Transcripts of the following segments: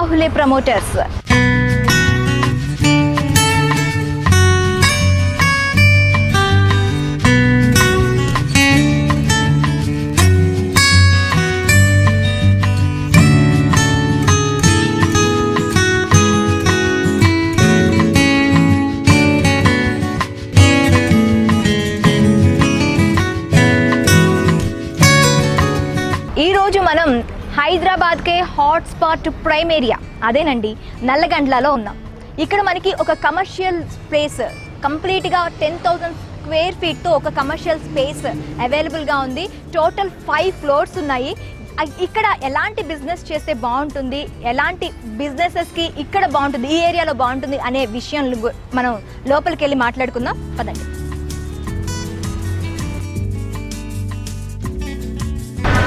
Bahule promoters. ఈరోజు మనం హైదరాబాద్కే hotspot prime area అదేనండి నల్లగండ్లలో ఉన్నాం. ఇక్కడ మనకి ఒక కమర్షియల్ స్పేస్ కంప్లీట్గా 10,000 స్క్వేర్ ఫీట్తో ఒక కమర్షియల్ స్పేస్ అవైలబుల్గా ఉంది. టోటల్ 5 ఫ్లోర్స్ ఉన్నాయి. ఇక్కడ ఎలాంటి బిజినెస్ చేస్తే బాగుంటుంది, ఎలాంటి బిజినెసెస్కి ఇక్కడ బాగుంటుంది, ఈ ఏరియాలో బాగుంటుంది అనే విషయం మనం లోపలికి వెళ్ళి మాట్లాడుకుందాం పదండి.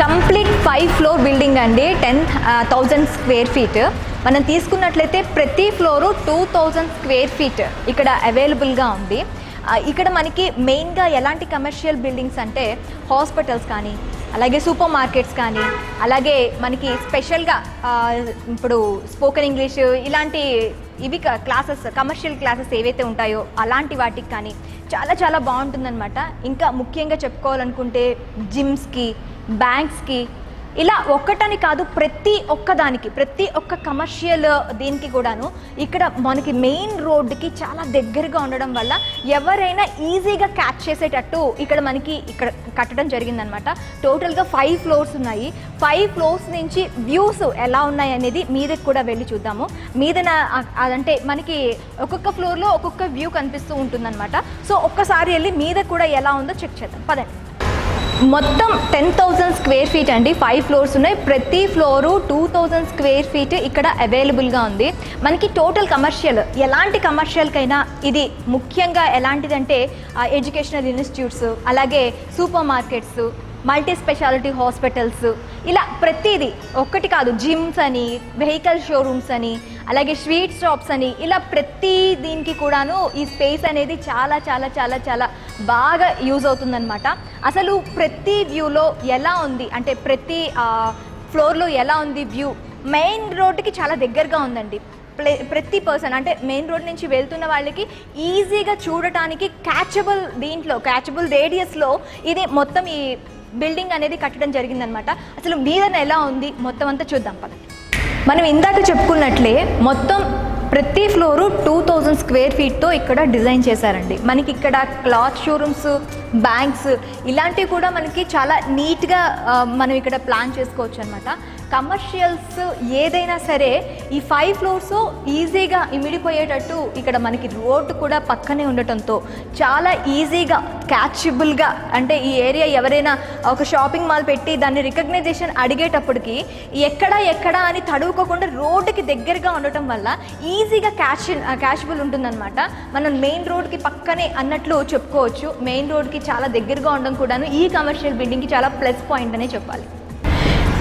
కంప్లీట్ 5 ఫ్లోర్ బిల్డింగ్ అండి, 10,000 స్క్వేర్ ఫీట్. మనం తీసుకున్నట్లయితే ప్రతి ఫ్లోరు 2,000 స్క్వేర్ ఫీట్ ఇక్కడ అవైలబుల్గా ఉంది. ఇక్కడ మనకి మెయిన్గా ఎలాంటి కమర్షియల్ బిల్డింగ్స్ అంటే హాస్పిటల్స్ కానీ, అలాగే సూపర్ మార్కెట్స్ కానీ, అలాగే మనకి స్పెషల్గా ఇప్పుడు స్పోకెన్ ఇంగ్లీష్ ఇలాంటి ఇవి క్లాసెస్, కమర్షియల్ క్లాసెస్ ఏవైతే ఉంటాయో అలాంటి వాటికి కానీ చాలా చాలా బాగుంటుందన్నమాట. ఇంకా ముఖ్యంగా చెప్పుకోవాలనుకుంటే జిమ్స్కి, బ్యాంక్స్కి, ఇలా ఒక్కటని కాదు ప్రతి ఒక్క కమర్షియల్ దీనికి కూడాను ఇక్కడ మనకి మెయిన్ రోడ్డుకి చాలా దగ్గరగా ఉండడం వల్ల ఎవరైనా ఈజీగా క్యాచ్ చేసేటట్టు ఇక్కడ కట్టడం జరిగిందనమాట. టోటల్గా 5 ఫ్లోర్స్ ఉన్నాయి. 5 ఫ్లోర్స్ నుంచి వ్యూస్ ఎలా ఉన్నాయి అనేది మీదకి కూడా వెళ్ళి చూద్దాము. మీదన అదంటే మనకి ఒక్కొక్క ఫ్లోర్లో ఒక్కొక్క వ్యూ కనిపిస్తూ ఉంటుందన్నమాట. సో ఒక్కసారి వెళ్ళి మీద కూడా ఎలా ఉందో చెక్ చేద్దాం పదండి. మొత్తం 10,000 స్క్వేర్ ఫీట్ అండి, 5 ఫ్లోర్స్ ఉన్నాయి. ప్రతి ఫ్లోరు 2,000 స్క్వేర్ ఫీట్ ఇక్కడ అవైలబుల్గా ఉంది. మనకి టోటల్ కమర్షియల్, ఎలాంటి కమర్షియల్కైనా ఇది ముఖ్యంగా ఎలాంటిదంటే ఎడ్యుకేషనల్ ఇన్స్టిట్యూట్స్, అలాగే super markets, multi speciality hospitals, ఇలా ప్రతిదీ ఒక్కటి కాదు, జిమ్స్ అని, వెహికల్ షోరూమ్స్ అని, అలాగే స్వీట్ షాప్స్ అని, ఇలా ప్రతి దీనికి కూడాను ఈ స్పేస్ అనేది చాలా చాలా చాలా చాలా బాగా యూజ్ అవుతుందన్నమాట. అసలు ప్రతి వ్యూలో ఎలా ఉంది అంటే ప్రతి ఫ్లోర్లో ఎలా ఉంది వ్యూ, మెయిన్ రోడ్డుకి చాలా దగ్గరగా ఉందండి. ప్రతి పర్సన్ అంటే మెయిన్ రోడ్ నుంచి వెళ్తున్న వాళ్ళకి ఈజీగా చూడటానికి క్యాచబుల్ రేడియస్లో ఇది మొత్తం ఈ బిల్డింగ్ అనేది కట్టడం జరిగిందనమాట. అసలు మీదన ఎలా ఉంది మొత్తం అంతా చూద్దాం పదండి. మనం ఇందాక చెప్పుకున్నట్లే మొత్తం ప్రతి ఫ్లోరు 2,000 స్క్వేర్ ఫీట్తో ఇక్కడ డిజైన్ చేశారండి. మనకి ఇక్కడ క్లాత్ షోరూమ్స్, బ్యాంక్స్ ఇలాంటివి కూడా మనకి చాలా నీట్గా మనం ఇక్కడ ప్లాన్ చేసుకోవచ్చు అనమాట. కమర్షియల్స్ ఏదైనా సరే ఈ 5 ఫ్లోర్స్ ఈజీగా ఇమిడిపోయేటట్టు ఇక్కడ మనకి రోడ్డు కూడా పక్కనే ఉండటంతో చాలా ఈజీగా క్యాచబుల్గా, అంటే ఈ ఏరియా ఎవరైనా ఒక షాపింగ్ మాల్ పెట్టి దాన్ని రికగ్నైజేషన్ అడిగేటప్పటికి ఎక్కడా అని తడువుకోకుండా రోడ్డుకి దగ్గరగా ఉండటం వల్ల ఈజీగా క్యాచబుల్ ఉంటుందన్నమాట. మనం మెయిన్ రోడ్కి పక్కనే అన్నట్లు చెప్పుకోవచ్చు. మెయిన్ రోడ్కి చాలా దగ్గరగా ఉండడం కూడాను ఈ కమర్షియల్ బిల్డింగ్కి చాలా ప్లస్ పాయింట్ అనే చెప్పాలి.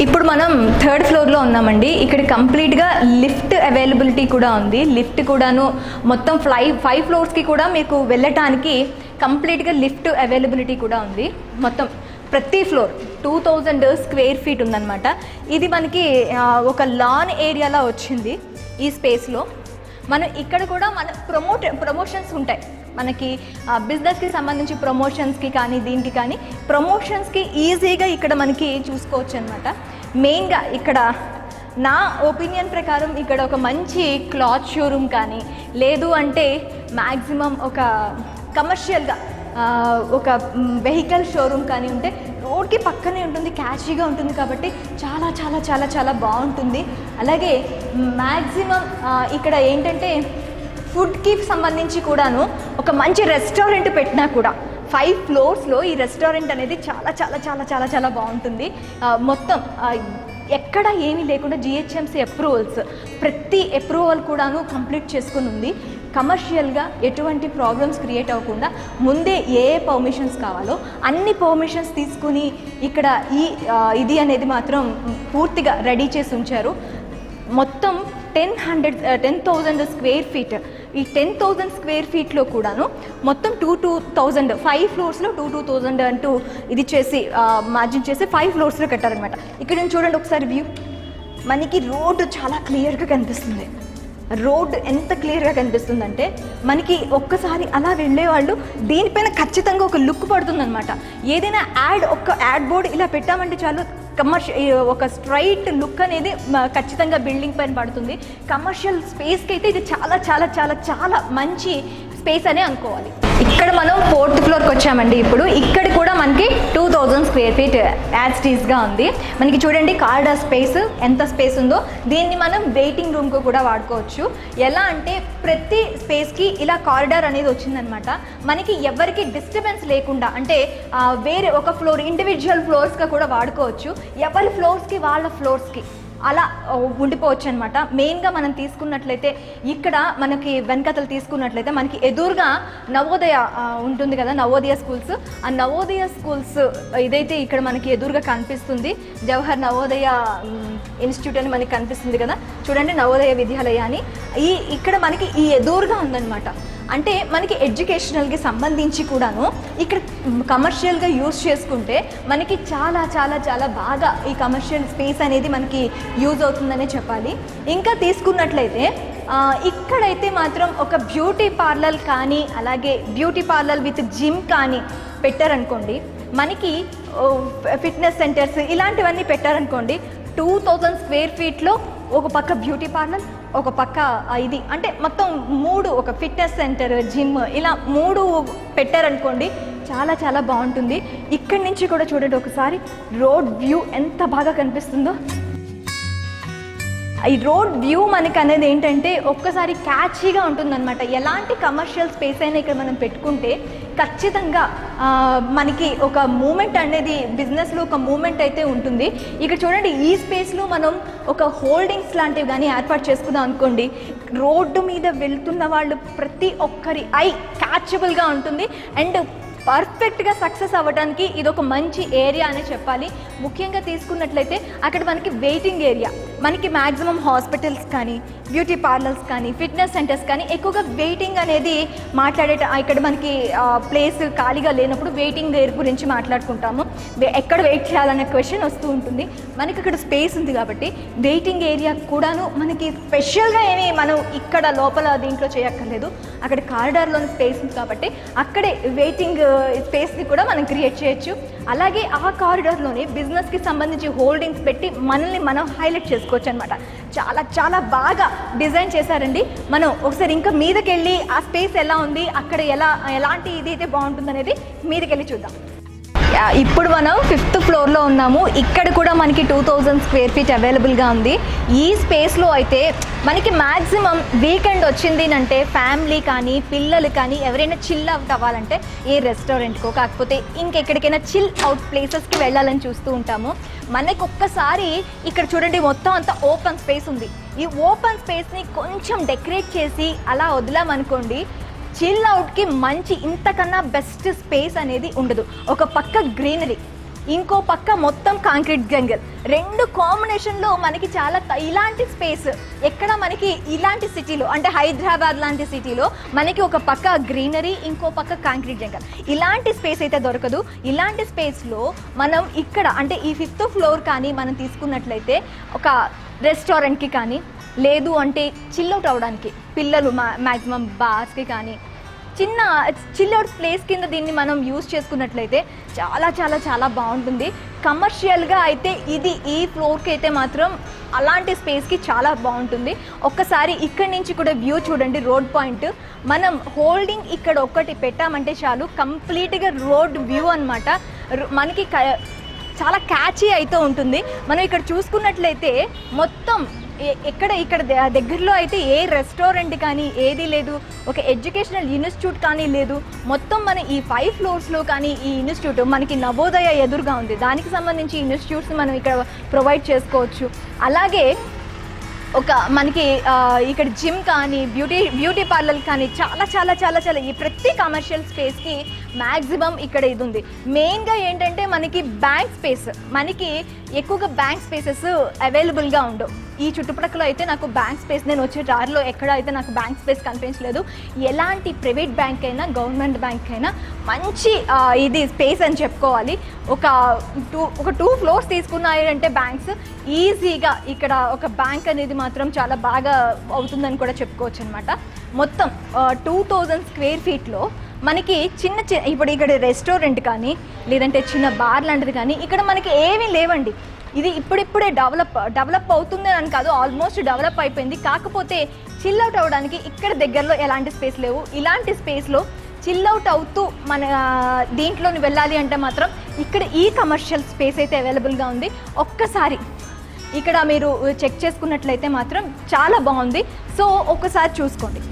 ఇప్పుడు మనం 3rd ఫ్లోర్లో ఉన్నామండి. ఇక్కడ కంప్లీట్గా లిఫ్ట్ అవైలబిలిటీ కూడా ఉంది. లిఫ్ట్ కూడాను మొత్తం 5 ఫ్లోర్స్కి కూడా మీకు వెళ్ళటానికి కంప్లీట్గా లిఫ్ట్ అవైలబిలిటీ కూడా ఉంది. మొత్తం ప్రతి ఫ్లోర్ 2,000 స్క్వేర్ ఫీట్ ఉందన్నమాట. ఇది మనకి ఒక లాన్ ఏరియాలా వచ్చింది ఈ స్పేస్లో. మనం ఇక్కడ కూడా ప్రమోషన్స్ ఉంటాయి మనకి, బిజినెస్కి సంబంధించి ప్రమోషన్స్కి కానీ దీనికి కానీ ప్రమోషన్స్కి ఈజీగా ఇక్కడ మనకి చూసుకోవచ్చు అనమాట. మెయిన్గా ఇక్కడ నా ఒపీనియన్ ప్రకారం ఇక్కడ ఒక మంచి క్లాత్ షోరూమ్ కానీ, లేదు అంటే మ్యాక్సిమం ఒక కమర్షియల్గా ఒక వెహికల్ షోరూమ్ కానీ ఉంటే రోడ్కి పక్కనే ఉంటుంది, క్యాచీగా ఉంటుంది కాబట్టి చాలా చాలా చాలా చాలా బాగుంటుంది. అలాగే మ్యాక్సిమం ఇక్కడ ఏంటంటే ఫుడ్కి సంబంధించి కూడాను ఒక మంచి రెస్టారెంట్ పెట్టినా కూడా 5 ఫ్లోర్స్లో ఈ రెస్టారెంట్ అనేది చాలా చాలా చాలా చాలా చాలా బాగుంటుంది. మొత్తం ఎక్కడ ఏమీ లేకుండా జిహెచ్ఎంసీ అప్రూవల్స్, ప్రతి అప్రూవల్ కూడాను కంప్లీట్ చేసుకుని ఉంది. కమర్షియల్గా ఎటువంటి ప్రాబ్లమ్స్ క్రియేట్ అవ్వకుండా ముందే ఏ పర్మిషన్స్ కావాలో అన్ని పర్మిషన్స్ తీసుకుని ఇక్కడ ఇది అనేది మాత్రం పూర్తిగా రెడీ చేసి ఉంచారు. మొత్తం 10,000 స్క్వేర్ ఫీట్. ఈ 10,000 స్క్వేర్ ఫీట్లో కూడాను మొత్తం 2,000 5 ఫ్లోర్స్లో 2,000 అంటూ ఇది చేసి మార్జిన్ చేసి 5 ఫ్లోర్స్లో కట్టారనమాట. ఇక్కడ చూడండి ఒకసారి వ్యూ మనకి రోడ్డు చాలా క్లియర్గా కనిపిస్తుంది. రోడ్ ఎంత క్లియర్గా కనిపిస్తుందంటే మనకి ఒక్కసారి అలా వెళ్ళేవాళ్ళు దీనిపైన ఖచ్చితంగా ఒక లుక్ పడుతుందన్నమాట. ఏదైనా యాడ్ బోర్డ్ ఇలా పెట్టామంటే చాలు ఒక స్ట్రైట్ లుక్ అనేది ఖచ్చితంగా బిల్డింగ్ పైన పడుతుంది. కమర్షియల్ స్పేస్కి అయితే ఇది చాలా చాలా చాలా చాలా మంచి స్పేస్ అనే అనుకోవాలి. ఇక్కడ మనం 4th ఫ్లోర్కి వచ్చామండి. ఇప్పుడు ఇక్కడ కూడా మనకి 2000 స్క్వేర్ ఫీట్ యాజ్ టీస్గా ఉంది. మనకి చూడండి కారిడార్ స్పేస్ ఎంత స్పేస్ ఉందో. దీన్ని మనం వెయిటింగ్ రూమ్కి కూడా వాడుకోవచ్చు. ఎలా అంటే ప్రతి స్పేస్కి ఇలా కారిడార్ అనేది వచ్చిందనమాట. మనకి ఎవరికి డిస్టర్బెన్స్ లేకుండా అంటే వేరే ఒక ఫ్లోర్ ఇండివిజువల్ ఫ్లోర్స్గా కూడా వాడుకోవచ్చు. ఎవరి ఫ్లోర్స్కి వాళ్ళ ఫ్లోర్స్కి అలా ఉండిపోవచ్చు అనమాట. మెయిన్గా మనం తీసుకున్నట్లయితే ఇక్కడ మనకి వెనకతలు తీసుకున్నట్లయితే మనకి ఎదురుగా నవోదయ ఉంటుంది కదా, నవోదయ స్కూల్స్. ఆ నవోదయ స్కూల్స్ ఇదైతే ఇక్కడ మనకి ఎదురుగా కనిపిస్తుంది. జవహర్ నవోదయ ఇన్స్టిట్యూట్ అని మనకి కనిపిస్తుంది కదా, చూడండి నవోదయ విద్యాలయ అని. ఇక్కడ మనకి ఈ ఎదురుగా ఉందన్నమాట. అంటే మనకి ఎడ్యుకేషనల్కి సంబంధించి కూడాను ఇక్కడ కమర్షియల్గా యూజ్ చేసుకుంటే మనకి చాలా చాలా చాలా బాగా ఈ కమర్షియల్ స్పేస్ అనేది మనకి యూజ్ అవుతుందనే చెప్పాలి. ఇంకా తీసుకున్నట్లయితే ఇక్కడైతే మాత్రం ఒక బ్యూటీ పార్లర్ కానీ అలాగే బ్యూటీ పార్లర్ విత్ జిమ్ కానీ పెట్టారనుకోండి, మనకి ఫిట్నెస్ సెంటర్స్ ఇలాంటివన్నీ పెట్టారనుకోండి, 2000 స్క్వేర్ ఫీట్లో ఒక పక్క బ్యూటీ పార్లర్, ఒక పక్క ఇది అంటే మొత్తం 3 ఒక ఫిట్నెస్ సెంటర్, జిమ్ ఇలా 3 పెట్టారనుకోండి, చాలా చాలా బాగుంటుంది. ఇక్కడి నుంచి కూడా చూడండి ఒకసారి రోడ్ వ్యూ ఎంత బాగా కనిపిస్తుందో. ఈ రోడ్ వ్యూ మనకి అనేది ఏంటంటే ఒక్కసారి క్యాచీగా ఉంటుందన్నమాట. ఎలాంటి కమర్షియల్ స్పేస్ అయినా ఇక్కడ మనం పెట్టుకుంటే ఖచ్చితంగా మనకి ఒక మూమెంట్ అనేది బిజినెస్లో ఒక మూమెంట్ అయితే ఉంటుంది. ఇక్కడ చూడండి ఈ స్పేస్లో మనం ఒక హోల్డింగ్స్ లాంటివి కానీ ఏర్పాటు చేసుకుందాం అనుకోండి, రోడ్డు మీద వెళ్తున్న వాళ్ళు ప్రతి ఒక్కరి ఐ క్యాచబుల్గా ఉంటుంది. అండ్ పర్ఫెక్ట్గా సక్సెస్ అవ్వడానికి ఇది ఒక మంచి ఏరియా అనే చెప్పాలి. ముఖ్యంగా తీసుకున్నట్లయితే అక్కడ మనకి వెయిటింగ్ ఏరియా, మనకి మ్యాక్సిమం హాస్పిటల్స్ కానీ బ్యూటీ పార్లర్స్ కానీ ఫిట్నెస్ సెంటర్స్ కానీ ఎక్కువగా వెయిటింగ్ అనేది ఇక్కడ మనకి ప్లేస్ ఖాళీగా లేనప్పుడు వెయిటింగ్ గురించి మాట్లాడుకుంటాము. ఎక్కడ వెయిట్ చేయాలనే క్వశ్చన్ వస్తూ ఉంటుంది. మనకి ఇక్కడ స్పేస్ ఉంది కాబట్టి వెయిటింగ్ ఏరియా కూడాను మనకి స్పెషల్గా ఏమీ మనం ఇక్కడ లోపల దీంట్లో చేయక్కర్లేదు. అక్కడ కారిడార్లోని స్పేస్ ఉంది కాబట్టి అక్కడే వెయిటింగ్ స్పేస్ని కూడా మనం క్రియేట్ చేయొచ్చు. అలాగే ఆ కారిడార్లోనే బిజినెస్కి సంబంధించి హోల్డింగ్స్ పెట్టి మనల్ని మనం హైలైట్ చేసుకోవచ్చు అనమాట. చాలా చాలా బాగా డిజైన్ చేశారండి. మనం ఒకసారి ఇంకా మీదకెళ్ళి ఆ స్పేస్ ఎలా ఉంది, అక్కడ ఎలాంటి ఇది అయితే బాగుంటుంది అనేది మీదకెళ్ళి చూద్దాం. ఇప్పుడు మనం 5th ఫ్లోర్లో ఉన్నాము. ఇక్కడ కూడా మనకి 2000 స్క్వేర్ ఫీట్ అవైలబుల్గా ఉంది. ఈ స్పేస్లో అయితే మనకి మ్యాక్సిమం వీకెండ్ వచ్చింది అంటే ఫ్యామిలీ కానీ పిల్లలు కానీ ఎవరైనా చిల్ అవుట్ అవ్వాలంటే ఏ రెస్టారెంట్కో కాకపోతే ఇంకెక్కడికైనా చిల్ అవుట్ ప్లేసెస్కి వెళ్ళాలని చూస్తూ ఉంటాము. మనకు ఒక్కసారి ఇక్కడ చూడండి మొత్తం అంతా ఓపెన్ స్పేస్ ఉంది. ఈ ఓపెన్ స్పేస్ని కొంచెం డెకరేట్ చేసి అలా వదిలామనుకోండి, చిల్ అవుట్కి మంచి ఇంతకన్నా బెస్ట్ స్పేస్ అనేది ఉండదు. ఒక పక్క గ్రీనరీ, ఇంకో పక్క మొత్తం కాంక్రీట్ జంగల్, 2 కాంబినేషన్లో మనకి చాలా ఇలాంటి స్పేస్ ఎక్కడ మనకి ఇలాంటి సిటీలో అంటే హైదరాబాద్ లాంటి సిటీలో మనకి ఒక పక్క గ్రీనరీ ఇంకో పక్క కాంక్రీట్ జంగల్ ఇలాంటి స్పేస్ అయితే దొరకదు. ఇలాంటి స్పేస్లో మనం ఇక్కడ అంటే ఈ 5th ఫ్లోర్ కానీ మనం తీసుకున్నట్లయితే ఒక రెస్టారెంట్కి కానీ లేదు అంటే చిల్అవుట్ అవ్వడానికి పిల్లలు మ్యాక్సిమం బార్స్కి కానీ చిన్న చిల్అవుట్ ప్లేస్ కింద దీన్ని మనం యూజ్ చేసుకున్నట్లయితే చాలా చాలా చాలా బాగుంటుంది. కమర్షియల్గా అయితే ఈ ఫ్లోర్కి అయితే మాత్రం అలాంటి స్పేస్కి చాలా బాగుంటుంది. ఒక్కసారి ఇక్కడి నుంచి కూడా వ్యూ చూడండి, రోడ్ పాయింట్. మనం హోల్డింగ్ ఇక్కడ ఒక్కటి పెట్టామంటే చాలు కంప్లీట్గా రోడ్ వ్యూ అనమాట. మనకి చాలా క్యాచీ అయితే ఉంటుంది. మనం ఇక్కడ చూసుకున్నట్లయితే మొత్తం ఇక్కడ దగ్గరలో అయితే ఏ రెస్టారెంట్ కానీ ఏది లేదు, ఒక ఎడ్యుకేషనల్ ఇన్స్టిట్యూట్ కానీ లేదు. మొత్తం మన ఈ 5 ఫ్లోర్స్లో కానీ ఈ ఇన్స్టిట్యూట్ మనకి నవోదయ ఎదురుగా ఉంది, దానికి సంబంధించి ఇన్స్టిట్యూట్స్ మనం ఇక్కడ ప్రొవైడ్ చేసుకోవచ్చు. అలాగే ఒక మనకి ఇక్కడ జిమ్ కానీ బ్యూటీ పార్లర్ కానీ చాలా చాలా చాలా చాలా ఈ ప్రతి కమర్షియల్ స్పేస్కి మ్యాక్సిమం ఇక్కడ ఇది ఉంది. మెయిన్గా ఏంటంటే మనకి బ్యాంక్ స్పేస్, మనకి ఎక్కువగా బ్యాంక్ స్పేసెస్ అవైలబుల్గా ఉండవు. ఈ చుట్టుపక్కల అయితే నాకు బ్యాంక్ స్పేస్, నేను వచ్చే దారిలో ఎక్కడ అయితే నాకు బ్యాంక్ స్పేస్ కనిపించలేదు. ఎలాంటి ప్రైవేట్ బ్యాంక్ అయినా గవర్నమెంట్ బ్యాంక్ అయినా మంచి ఇది స్పేస్ అని చెప్పుకోవాలి. ఒక టూ ఫ్లోర్స్ తీసుకున్నారంటే బ్యాంక్స్ ఈజీగా ఇక్కడ ఒక బ్యాంక్ అనేది మాత్రం చాలా బాగా అవుతుందని కూడా చెప్పుకోవచ్చు అనమాట. మొత్తం 2000 స్క్వేర్ ఫీట్లో మనకి చిన్న ఇప్పుడు ఇక్కడ రెస్టారెంట్ కానీ లేదంటే చిన్న బార్ లాంటిది కానీ ఇక్కడ మనకి ఏమీ లేవండి. ఇది ఇప్పుడిప్పుడే డెవలప్ అవుతుంది అని కాదు, ఆల్మోస్ట్ డెవలప్ అయిపోయింది. కాకపోతే చిల్అవుట్ అవ్వడానికి ఇక్కడ దగ్గరలో ఎలాంటి స్పేస్ లేవు. ఇలాంటి స్పేస్లో చిల్అవుట్ అవుతూ మన దీంట్లోని వెళ్ళాలి అంటే మాత్రం ఇక్కడ ఈ కమర్షియల్ స్పేస్ అయితే అవైలబుల్గా ఉంది. ఒక్కసారి ఇక్కడ మీరు చెక్ చేసుకున్నట్లయితే మాత్రం చాలా బాగుంది. సో ఒక్కసారి చూసుకోండి.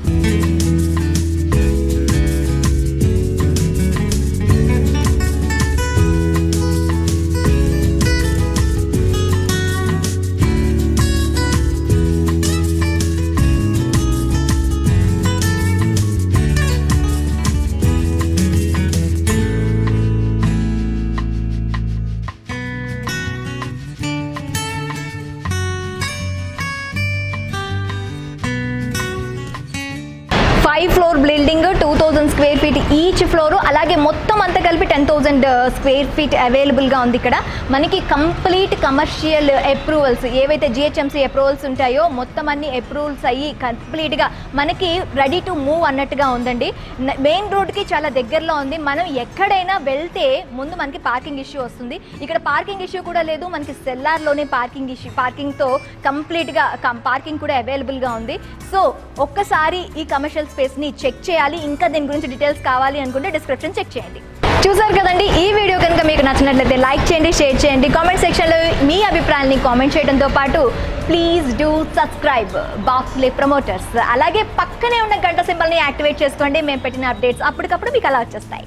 Floor building 2000 square feet each floor, అలాగే మొత్తం అంతా కలిపి 10,000 స్క్వేర్ ఫీట్ అవైలబుల్గా ఉంది. ఇక్కడ మనకి కంప్లీట్ కమర్షియల్ అప్రూవల్స్ ఏవైతే జిహెచ్ఎంసీ అప్రూవల్స్ ఉంటాయో మొత్తం అన్ని అప్రూవల్స్ అయ్యి కంప్లీట్గా మనకి రెడీ టు మూవ్ అన్నట్టుగా ఉందండి. మెయిన్ రోడ్కి చాలా దగ్గరలో ఉంది. మనం ఎక్కడైనా వెళ్తే ముందు మనకి పార్కింగ్ ఇష్యూ వస్తుంది. ఇక్కడ పార్కింగ్ ఇష్యూ కూడా లేదు. మనకి సెల్లార్లోనే పార్కింగ్తో కంప్లీట్గా పార్కింగ్ కూడా అవైలబుల్గా ఉంది. సో ఒక్కసారి ఈ కమర్షియల్ స్పేస్ని చెక్ చేయాలి. ఇంకా దీని గురించి డీటెయిల్స్ కావాలి అనుకుంటే డిస్క్రిప్షన్ చెక్ చేయండి. చూసారు కదండి, ఈ వీడియో కనుక మీకు నచ్చినట్లయితే లైక్ చేయండి, షేర్ చేయండి, కామెంట్ సెక్షన్లో మీ అభిప్రాయాన్ని కామెంట్ చేయడంతో పాటు ప్లీజ్ డూ సబ్స్క్రైబ్ బాక్స్లీ ప్రమోటర్స్. అలాగే పక్కనే ఉన్న గంట సింబల్ని యాక్టివేట్ చేసుకోండి. మేము పెట్టిన అప్డేట్స్ అప్పటికప్పుడు మీకు అలా వచ్చేస్తాయి.